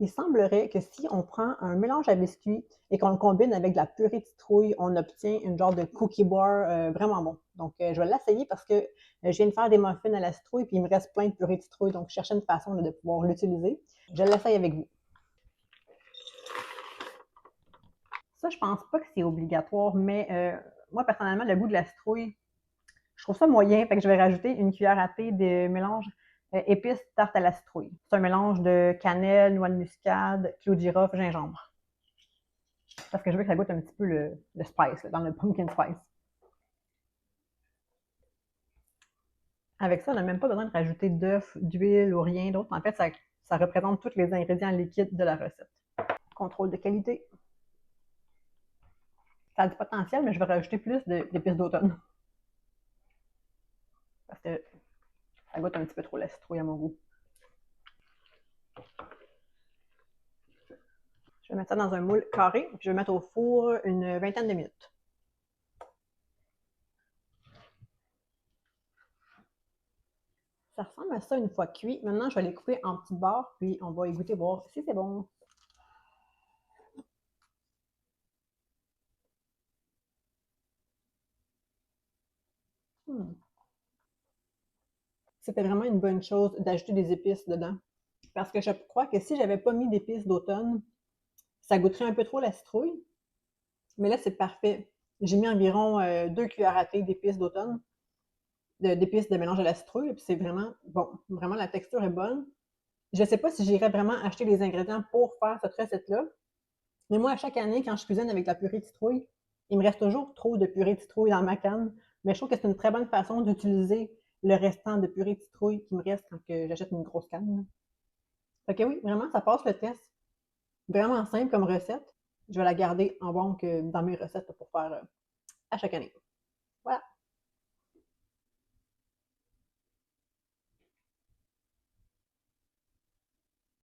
Il semblerait que si on prend un mélange à biscuits et qu'on le combine avec de la purée de citrouille, on obtient une genre de cookie bar vraiment bon. Donc, je vais l'essayer parce que je viens de faire des muffins à la citrouille puis il me reste plein de purée de citrouille. Donc, je cherchais une façon de pouvoir l'utiliser. Je l'essaye avec vous. Ça, je pense pas que c'est obligatoire, mais moi, personnellement, le goût de la citrouille, je trouve ça moyen. Fait que je vais rajouter une cuillère à thé de mélange épices tarte à la citrouille. C'est un mélange de cannelle, noix de muscade, clou de girofle, gingembre. Parce que je veux que ça goûte un petit peu le spice, là, dans le pumpkin spice. Avec ça, on n'a même pas besoin de rajouter d'œufs, d'huile ou rien d'autre. En fait, ça représente tous les ingrédients liquides de la recette. Contrôle de qualité. Ça a du potentiel, mais je vais rajouter plus d'épices d'automne. Parce que ça goûte un petit peu trop la citrouille à mon goût. Je vais mettre ça dans un moule carré, puis je vais mettre au four une vingtaine de minutes. Ça ressemble à ça une fois cuit. Maintenant, je vais les couper en petites barres, puis on va y goûter voir si c'est bon. Hmm. C'était vraiment une bonne chose d'ajouter des épices dedans. Parce que je crois que si j'avais pas mis d'épices d'automne, ça goûterait un peu trop la citrouille. Mais là, c'est parfait. J'ai mis environ 2 cuillères à thé d'épices d'automne, d'épices de mélange à la citrouille, puis c'est vraiment bon. Vraiment, la texture est bonne. Je ne sais pas si j'irais vraiment acheter les ingrédients pour faire cette recette-là, mais moi, à chaque année, quand je cuisine avec la purée de citrouille, il me reste toujours trop de purée de citrouille dans ma canne. Mais je trouve que c'est une très bonne façon d'utiliser le restant de purée de citrouille qui me reste quand j'achète une grosse canne. Fait que oui, vraiment, ça passe le test. Vraiment simple comme recette. Je vais la garder en banque dans mes recettes pour faire à chaque année. Voilà.